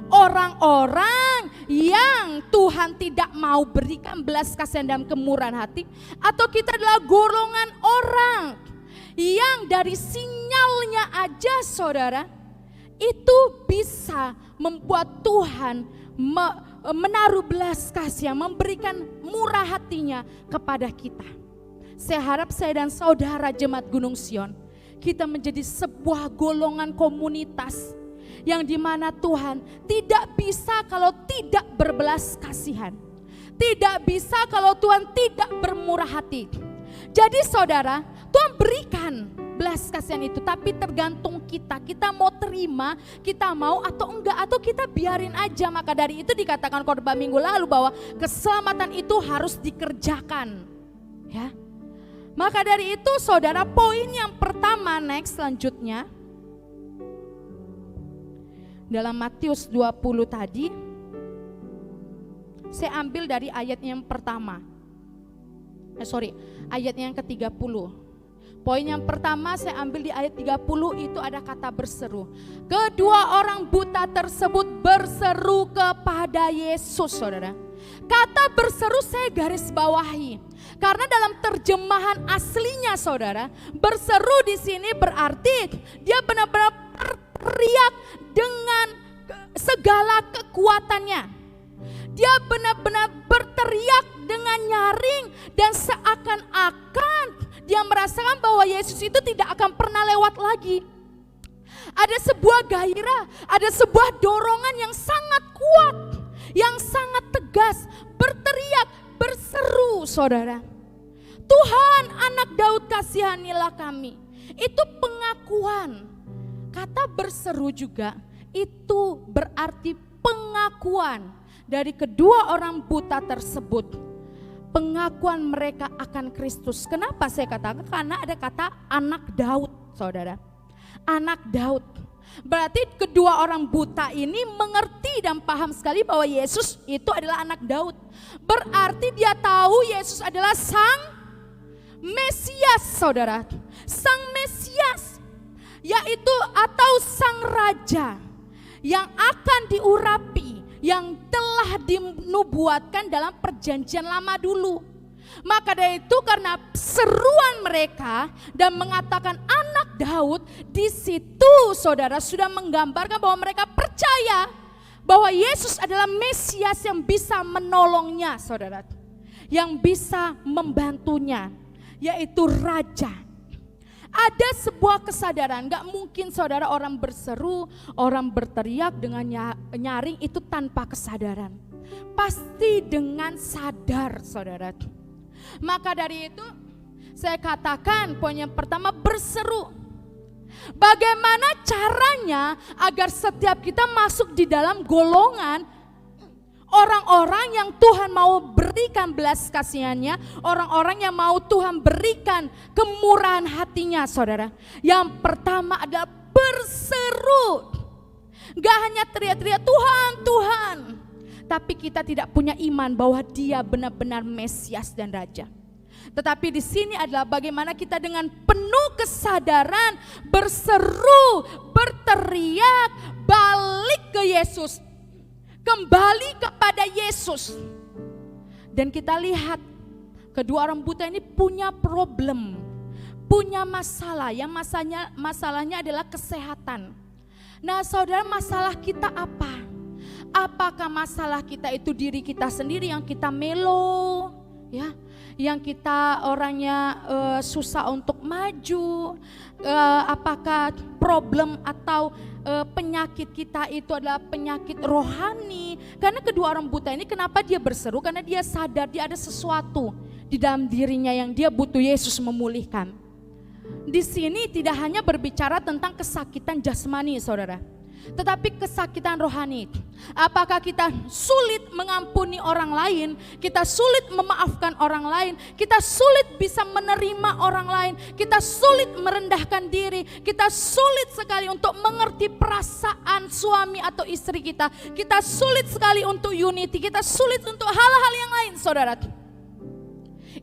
Orang-orang yang Tuhan tidak mau berikan belas kasihan dan kemurahan hati, atau kita adalah golongan orang yang dari sinyalnya aja saudara itu bisa membuat Tuhan menaruh belas kasihan, memberikan murah hatinya kepada kita. Saya harap saya dan saudara jemaat Gunung Sion, kita menjadi sebuah golongan komunitas yang dimana Tuhan tidak bisa kalau tidak berbelas kasihan. Tidak bisa kalau Tuhan tidak bermurah hati. Jadi saudara, Tuhan berikan belas kasihan itu, tapi tergantung kita mau terima, kita mau atau enggak, atau kita biarin aja. Maka dari itu dikatakan khotbah minggu lalu bahwa keselamatan itu harus dikerjakan, ya. Maka dari itu saudara, poin yang pertama next selanjutnya dalam Matius 20 tadi, saya ambil dari ayat yang pertama. Ayat yang ke-30. Poin yang pertama saya ambil di ayat 30, itu ada kata berseru. Kedua orang buta tersebut berseru kepada Yesus, saudara. Kata berseru saya garis bawahi, karena dalam terjemahan aslinya saudara, berseru di sini berarti dia benar-benar berteriak dengan segala kekuatannya. Dia benar-benar berteriak dengan nyaring dan seakan-akan dia merasakan bahwa Yesus itu tidak akan pernah lewat lagi. Ada sebuah gairah, ada sebuah dorongan yang sangat kuat, yang sangat tegas, berteriak, berseru saudara. Tuhan, anak Daud, kasihanilah kami. Itu pengakuan. Kata berseru juga itu berarti pengakuan dari kedua orang buta tersebut. Pengakuan mereka akan Kristus. Kenapa saya katakan? Karena ada kata anak Daud, saudara. Anak Daud. Berarti kedua orang buta ini mengerti dan paham sekali bahwa Yesus itu adalah anak Daud. Berarti dia tahu Yesus adalah Sang Mesias, saudara. Sang Mesias, yaitu atau Sang Raja yang akan diurapi, yang telah dinubuatkan dalam perjanjian lama dulu. Maka dari itu karena seruan mereka dan mengatakan anak Daud, di situ saudara sudah menggambarkan bahwa mereka percaya bahwa Yesus adalah Mesias yang bisa menolongnya saudara. Yang bisa membantunya, yaitu Raja. Ada sebuah kesadaran, gak mungkin saudara orang berseru, orang berteriak dengan nyaring itu tanpa kesadaran. Pasti dengan sadar saudara. Maka dari itu saya katakan poin yang pertama, berseru. Bagaimana caranya agar setiap kita masuk di dalam golongan orang-orang yang Tuhan mau berikan belas kasihannya, orang-orang yang mau Tuhan berikan kemurahan hatinya saudara. Yang pertama adalah berseru. Gak hanya teriak-teriak Tuhan, Tuhan, tapi kita tidak punya iman bahwa Dia benar-benar Mesias dan Raja. Tetapi di sini adalah bagaimana kita dengan penuh kesadaran berseru, berteriak, balik ke Yesus, kembali kepada Yesus. Dan kita lihat kedua orang buta ini punya problem, punya masalah. Yang masalahnya adalah kesehatan. Nah saudara, masalah kita apa? Apakah masalah kita itu diri kita sendiri yang kita melo, ya, yang kita orangnya susah untuk maju? Apakah problem atau penyakit kita itu adalah penyakit rohani? Karena kedua orang buta ini kenapa dia berseru? Karena dia sadar dia ada sesuatu di dalam dirinya yang dia butuh Yesus memulihkan. Di sini tidak hanya berbicara tentang kesakitan jasmani saudara, tetapi kesakitan rohani. Apakah kita sulit mengampuni orang lain, kita sulit memaafkan orang lain, kita sulit bisa menerima orang lain, kita sulit merendahkan diri, kita sulit sekali untuk mengerti perasaan suami atau istri kita sulit sekali untuk unity, kita sulit untuk hal-hal yang lain saudara.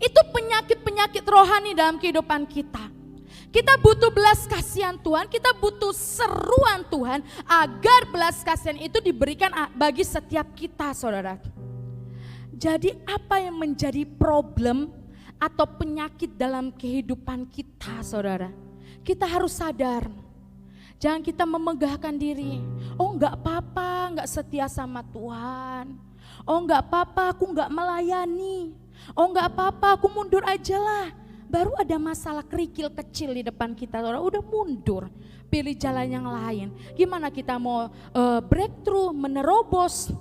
Itu penyakit-penyakit rohani dalam kehidupan kita. Kita butuh belas kasihan Tuhan, kita butuh seruan Tuhan agar belas kasihan itu diberikan bagi setiap kita saudara. Jadi apa yang menjadi problem atau penyakit dalam kehidupan kita saudara? Kita harus sadar. Jangan kita memegahkan diri. Oh enggak apa-apa, enggak setia sama Tuhan. Oh enggak apa-apa, aku enggak melayani. Oh enggak apa-apa, aku mundur aja lah. Baru ada masalah kerikil kecil di depan kita, saudara, udah mundur, pilih jalan yang lain. Gimana kita mau breakthrough, menerobos?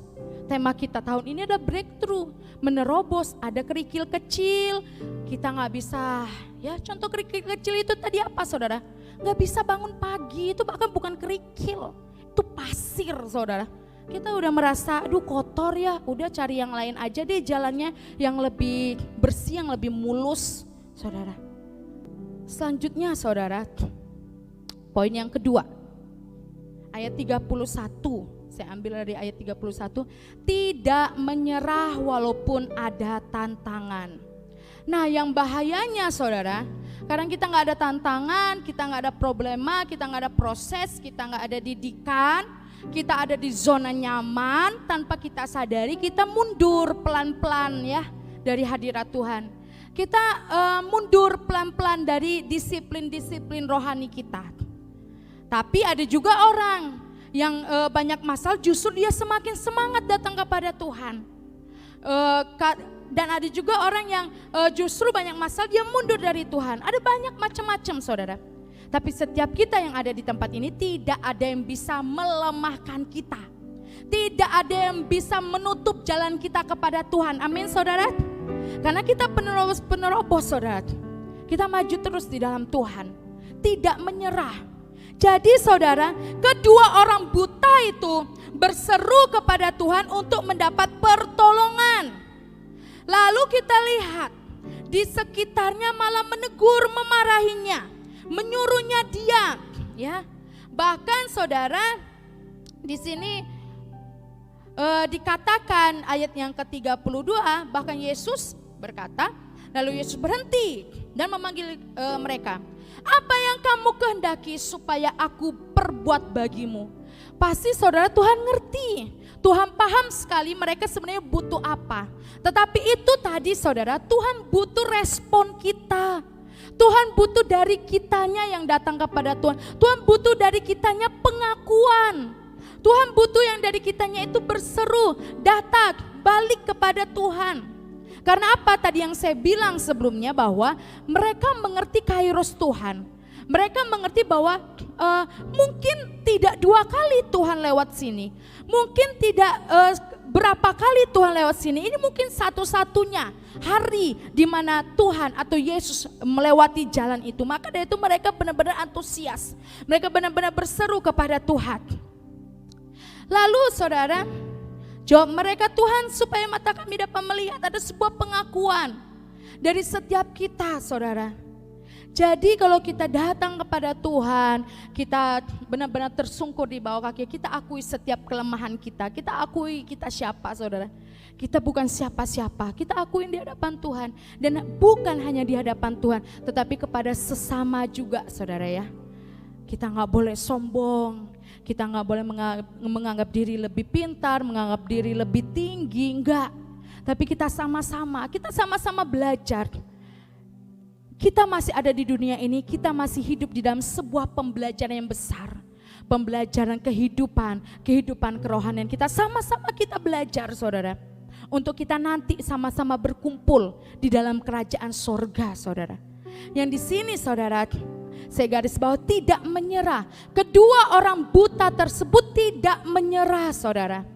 Tema kita tahun ini ada breakthrough, menerobos, ada kerikil kecil. Kita gak bisa, ya contoh kerikil kecil itu tadi apa saudara? Gak bisa bangun pagi, itu bahkan bukan kerikil, itu pasir saudara. Kita udah merasa, aduh kotor ya, udah cari yang lain aja deh jalannya yang lebih bersih, yang lebih mulus. Saudara, selanjutnya saudara, poin yang kedua, ayat 31, saya ambil dari ayat 31, tidak menyerah walaupun ada tantangan. Nah yang bahayanya saudara, kadang kita gak ada tantangan, kita gak ada problema, kita gak ada proses, kita gak ada didikan, kita ada di zona nyaman, tanpa kita sadari kita mundur pelan-pelan ya dari hadirat Tuhan. Kita mundur pelan-pelan dari disiplin-disiplin rohani kita. Tapi ada juga orang yang banyak masalah justru dia semakin semangat datang kepada Tuhan. Dan ada juga orang yang justru banyak masalah dia mundur dari Tuhan. Ada banyak macam-macam saudara. Tapi setiap kita yang ada di tempat ini tidak ada yang bisa melemahkan kita. Tidak ada yang bisa menutup jalan kita kepada Tuhan. Amin saudara. Karena kita penerobos saudara. Kita maju terus di dalam Tuhan. Tidak menyerah. Jadi saudara, kedua orang buta itu berseru kepada Tuhan untuk mendapat pertolongan. Lalu kita lihat di sekitarnya malah menegur, memarahinya, menyuruhnya diam, ya. Bahkan saudara, di sini dikatakan ayat yang ke-32, bahkan Yesus berkata, lalu Yesus berhenti dan memanggil mereka. Apa yang kamu kehendaki supaya aku perbuat bagimu? Pasti saudara Tuhan ngerti. Tuhan paham sekali mereka sebenarnya butuh apa. Tetapi itu tadi saudara, Tuhan butuh respon kita. Tuhan butuh dari kitanya yang datang kepada Tuhan. Tuhan butuh dari kitanya pengakuan. Tuhan butuh yang dari kitanya itu berseru, datang, balik kepada Tuhan. Karena apa tadi yang saya bilang sebelumnya, bahwa mereka mengerti kairos Tuhan. Mereka mengerti bahwa mungkin tidak 2 kali Tuhan lewat sini. Mungkin tidak berapa kali Tuhan lewat sini. Ini mungkin satu-satunya hari di mana Tuhan atau Yesus melewati jalan itu. Maka dari itu mereka benar-benar antusias. Mereka benar-benar berseru kepada Tuhan. Lalu saudara, jawab mereka, Tuhan supaya mata kami dapat melihat. Ada sebuah pengakuan dari setiap kita saudara. Jadi kalau kita datang kepada Tuhan, kita benar-benar tersungkur di bawah kaki, kita akui setiap kelemahan kita akui kita siapa saudara. Kita bukan siapa-siapa, kita akuin di hadapan Tuhan. Dan bukan hanya di hadapan Tuhan, tetapi kepada sesama juga saudara ya. Kita gak boleh sombong, kita gak boleh menganggap diri lebih pintar, menganggap diri lebih tinggi, enggak. Tapi kita sama-sama belajar. Kita masih ada di dunia ini, kita masih hidup di dalam sebuah pembelajaran yang besar. Pembelajaran kehidupan kerohanian. Kita sama-sama kita belajar saudara. Untuk kita nanti sama-sama berkumpul di dalam kerajaan sorga saudara. Yang di sini saudara, saya garis bawah tidak menyerah. Kedua orang buta tersebut tidak menyerah saudara.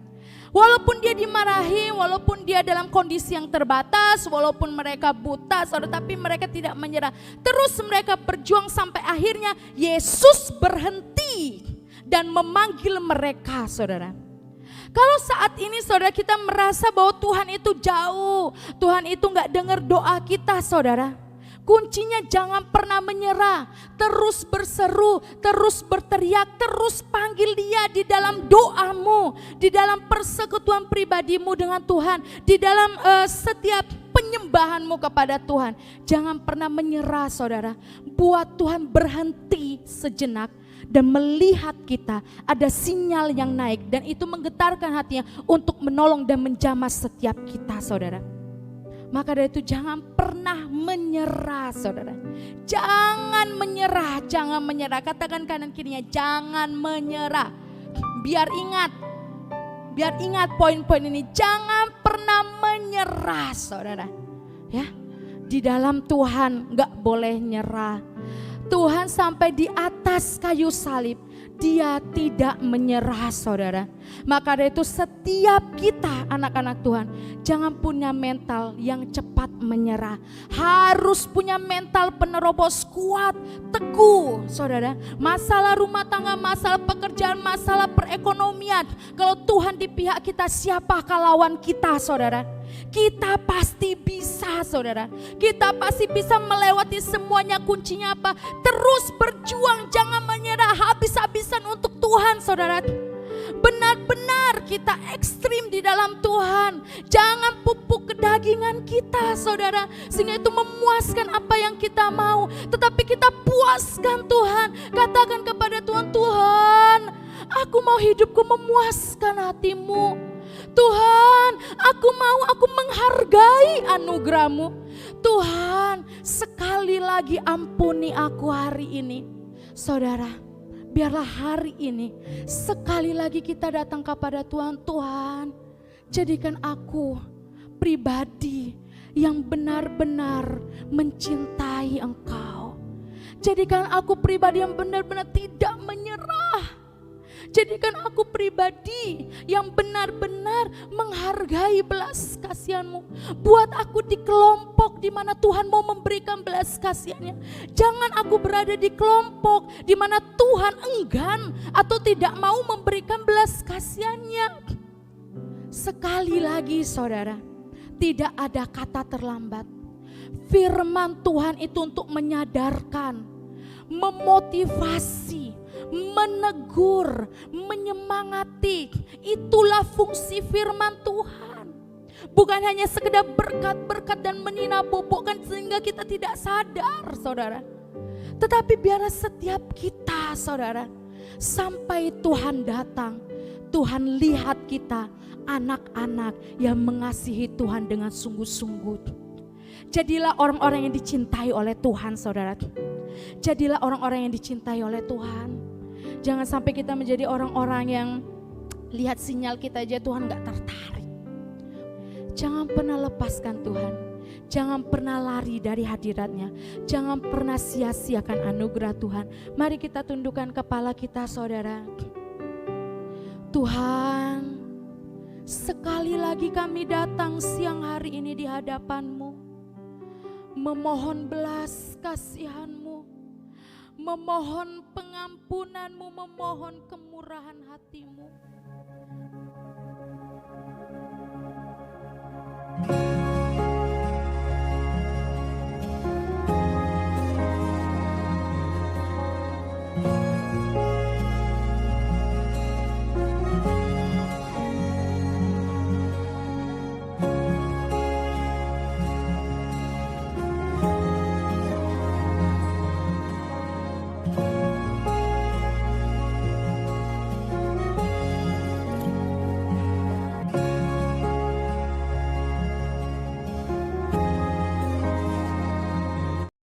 Walaupun dia dimarahi, walaupun dia dalam kondisi yang terbatas, walaupun mereka buta, saudara, tapi mereka tidak menyerah. Terus mereka berjuang sampai akhirnya Yesus berhenti dan memanggil mereka, saudara. Kalau saat ini saudara kita merasa bahwa Tuhan itu jauh, Tuhan itu gak dengar doa kita saudara. Kuncinya jangan pernah menyerah, terus berseru, terus berteriak, terus panggil dia di dalam doamu, di dalam persekutuan pribadimu dengan Tuhan, di dalam setiap penyembahanmu kepada Tuhan. Jangan pernah menyerah saudara, buat Tuhan berhenti sejenak dan melihat kita ada sinyal yang naik dan itu menggetarkan hatinya untuk menolong dan menjamah setiap kita saudara. Maka dari itu jangan pernah menyerah saudara. Jangan menyerah. Katakan kanan kirinya, jangan menyerah. Biar ingat poin-poin ini. Jangan pernah menyerah saudara. Ya, di dalam Tuhan gak boleh nyerah. Tuhan sampai di atas kayu salib, dia tidak menyerah saudara. Maka dari itu setiap kita anak-anak Tuhan, jangan punya mental yang cepat menyerah. Harus punya mental penerobos kuat, teguh saudara. Masalah rumah tangga, masalah pekerjaan, masalah perekonomian. Kalau Tuhan di pihak kita, siapakah lawan kita saudara? Kita pasti bisa saudara. Kita pasti bisa melewati semuanya. Kuncinya apa? Terus berjuang, jangan menyerah habis-habisan untuk Tuhan saudara. Benar-benar kita ekstrim di dalam Tuhan. Jangan pupuk kedagingan kita saudara, sehingga itu memuaskan apa yang kita mau. Tetapi kita puaskan Tuhan. Katakan kepada Tuhan, Tuhan aku mau hidupku memuaskan hatimu. Tuhan, aku menghargai anugerah-Mu. Tuhan, sekali lagi ampuni aku hari ini. Saudara, biarlah hari ini sekali lagi kita datang kepada Tuhan. Tuhan, jadikan aku pribadi yang benar-benar mencintai Engkau. Jadikan aku pribadi yang benar-benar tidak menyerah. Jadikan aku pribadi yang benar-benar menghargai belas kasihan-Mu. Buat aku di kelompok di mana Tuhan mau memberikan belas kasihan-Nya. Jangan aku berada di kelompok di mana Tuhan enggan atau tidak mau memberikan belas kasihan-Nya. Sekali lagi saudara, tidak ada kata terlambat. Firman Tuhan itu untuk menyadarkan, memotivasi, menegur, menyemangati. Itulah fungsi firman Tuhan. Bukan hanya sekedar berkat-berkat dan meninabobokan sehingga kita tidak sadar saudara. Tetapi biarlah setiap kita saudara, sampai Tuhan datang, Tuhan lihat kita anak-anak yang mengasihi Tuhan dengan sungguh-sungguh. Jadilah orang-orang yang dicintai oleh Tuhan, saudara. Jadilah orang-orang yang dicintai oleh Tuhan. Jangan sampai kita menjadi orang-orang yang lihat sinyal kita aja Tuhan gak tertarik. Jangan pernah lepaskan Tuhan. Jangan pernah lari dari hadiratnya. Jangan pernah sia-siakan anugerah Tuhan. Mari kita tundukkan kepala kita, saudara. Tuhan, sekali lagi kami datang siang hari ini di hadapan-Mu, memohon belas kasihan-Mu, memohon pengampunan-Mu, memohon kemurahan hati-Mu.